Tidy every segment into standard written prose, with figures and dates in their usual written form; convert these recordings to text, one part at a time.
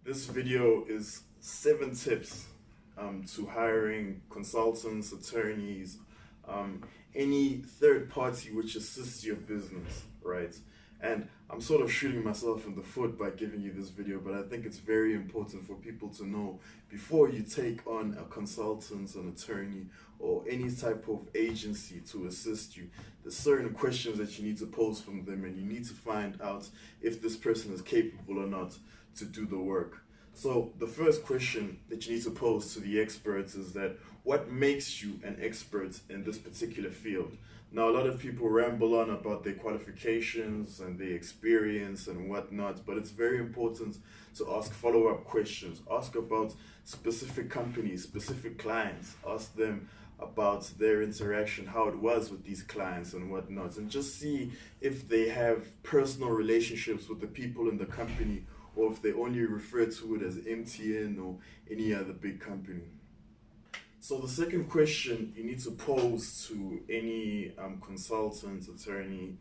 This video is 7 tips to hiring consultants, attorneys, any third party which assists your business, right? And I'm sort of shooting myself in the foot by giving you this video, but I think it's very important for people to know before you take on a consultant, an attorney, or any type of agency to assist you. There's certain questions that you need to pose from them, and you need to find out if this person is capable or not to do the work. So the first question that you need to pose to the experts is that what makes you an expert in this particular field? Now, a lot of people ramble on about their qualifications and their experience and whatnot, but it's very important to ask follow-up questions. Ask about specific companies, specific clients. Ask them about their interaction, how it was with these clients and whatnot, and just see if they have personal relationships with the people in the company, or if they only refer to it as MTN or any other big company. So the second question you need to pose to any consultant, attorney,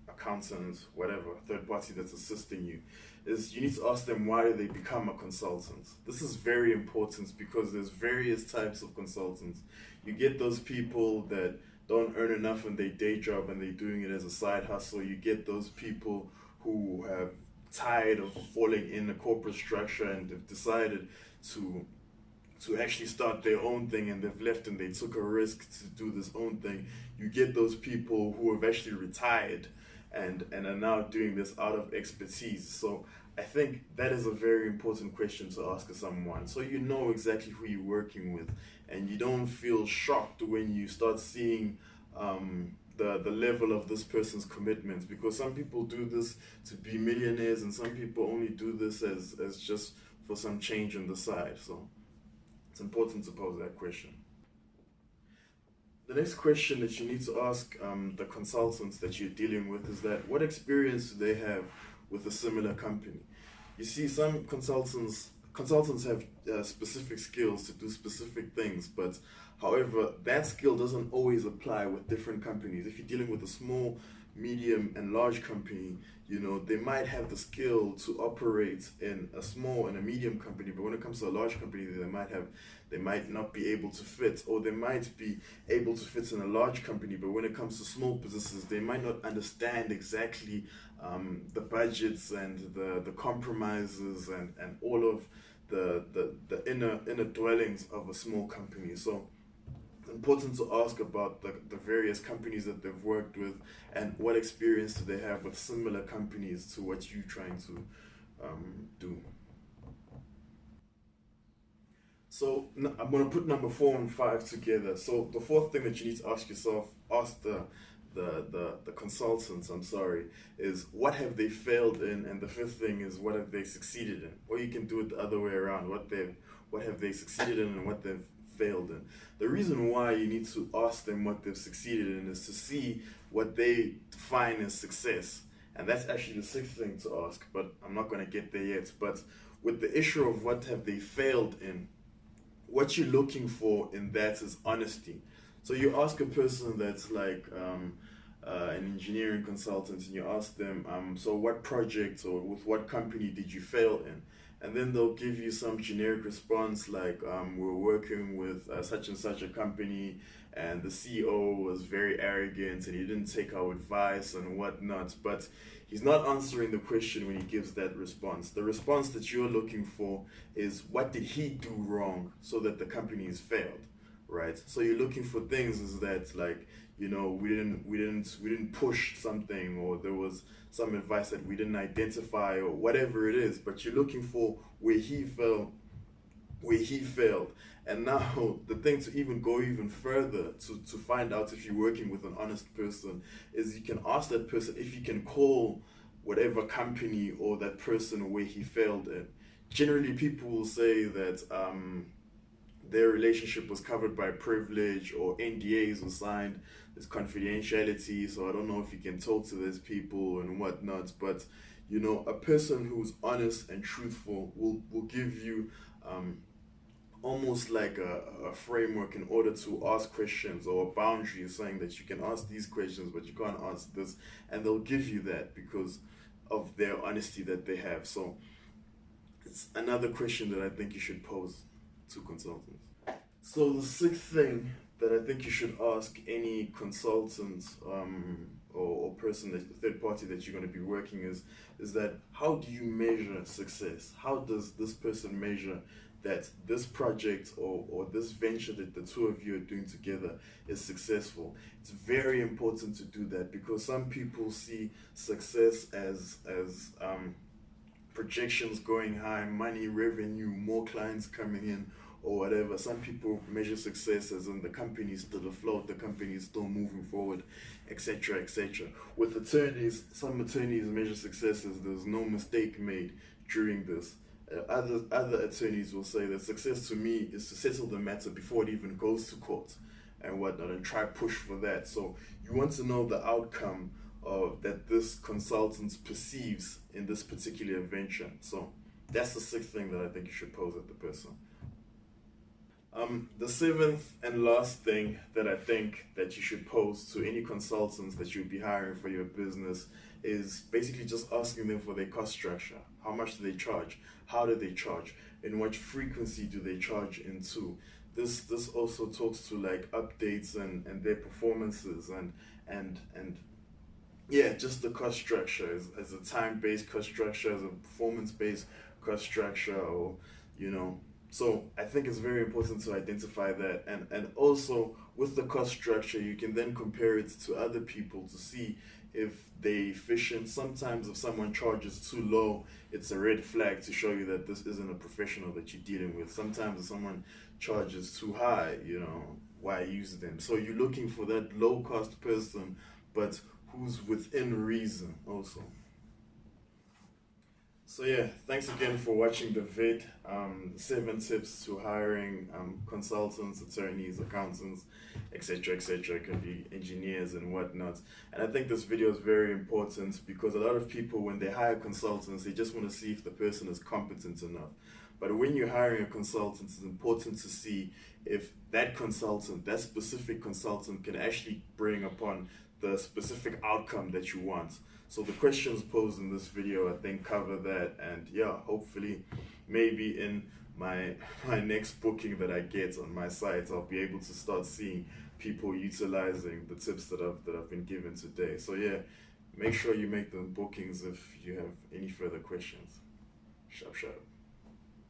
accountant, whatever, third party that's assisting you, is you need to ask them why did they become a consultant. This is very important because there's various types of consultants. You get those people that don't earn enough in their day job and they're doing it as a side hustle. You get those people who have tired of falling in a corporate structure and they've decided to actually start their own thing, and they've left and they took a risk to do this own thing. You get those people who have actually retired and are now doing this out of expertise. So I think that is a very important question to ask someone, so you know exactly who you're working with and you don't feel shocked when you start seeing the level of this person's commitments, because some people do this to be millionaires and some people only do this as just for some change on the side. So it's important to pose that question. The next question that you need to ask the consultants that you're dealing with is that what experience do they have with a similar company? You see, some consultants have specific skills to do specific things, but however, that skill doesn't always apply with different companies. If you're dealing with a small, medium, and large company, you know, they might have the skill to operate in a small and a medium company, but when it comes to a large company, they might not be able to fit, or they might be able to fit in a large company, but when it comes to small businesses, they might not understand exactly the budgets and the compromises and all of the inner dwellings of a small company. So it's important to ask about the various companies that they've worked with and what experience do they have with similar companies to what you're trying to do. So I'm going to put number 4 and 5 together. So the fourth thing that you need to ask yourself, ask the consultants, I'm sorry, is what have they failed in, and the fifth thing is what have they succeeded in. Or you can do it the other way around. What have they succeeded in and what they've failed in. The reason why you need to ask them what they've succeeded in is to see what they define as success. And that's actually the sixth thing to ask, but I'm not going to get there yet. But with the issue of what have they failed in, what you're looking for in that is honesty. So you ask a person that's like an engineering consultant, and you ask them, so what project or with what company did you fail in? And then they'll give you some generic response like, we're working with such and such a company, and the CEO was very arrogant and he didn't take our advice and whatnot. But he's not answering the question when he gives that response. The response that you're looking for is what did he do wrong so that the company has failed, right? So you're looking for things is that, like, you know, we didn't push something, or there was some advice that we didn't identify, or whatever it is, but you're looking for where he failed. And now the thing to even go even further to find out if you're working with an honest person is you can ask that person if you can call whatever company or that person where he failed in. Generally, people will say that their relationship was covered by privilege, or NDAs were signed, there's confidentiality, so I don't know if you can talk to those people and whatnot. But you know, a person who's honest and truthful will give you almost like a framework in order to ask questions, or a boundary saying that you can ask these questions but you can't ask this, and they'll give you that because of their honesty that they have. So it's another question that I think you should pose to consultants. So the sixth thing that I think you should ask any consultant or person, that third party that you're going to be working is that how do you measure success? How does this person measure that this project or this venture that the two of you are doing together is successful? It's very important to do that, because some people see success as projections going high, money, revenue, more clients coming in, or whatever. Some people measure success as in the company is still afloat, the company is still moving forward, etc., etc. With attorneys, some attorneys measure success as there's no mistake made during this. Other attorneys will say that success to me is to settle the matter before it even goes to court and whatnot, and try push for that. So you want to know the outcome that this consultant perceives in this particular venture. So that's the sixth thing that I think you should pose at the person. The seventh and last thing that I think that you should pose to any consultants that you'll be hiring for your business is basically just asking them for their cost structure. How much do they charge? How do they charge? In what frequency do they charge into? This also talks to like updates and their performances and yeah, just the cost structure as a time-based cost structure, as a performance-based cost structure, or so I think it's very important to identify that, and also with the cost structure you can then compare it to other people to see if they're efficient. Sometimes if someone charges too low, it's a red flag to show you that this isn't a professional that you're dealing with. Sometimes if someone charges too high, why use them? So you're looking for that low cost person, but who's within reason also. So yeah, thanks again for watching the vid. 7 tips to hiring consultants, attorneys, accountants, etc., etc. It can be engineers and whatnot. And I think this video is very important because a lot of people, when they hire consultants, they just want to see if the person is competent enough. But when you're hiring a consultant, it's important to see if that consultant, that specific consultant, can actually bring upon the specific outcome that you want. So the questions posed in this video, I think, cover that. And yeah, hopefully maybe in my next booking that I get on my site, I'll be able to start seeing people utilizing the tips that I've been given today. So yeah, make sure you make the bookings if you have any further questions. Sharp, sharp.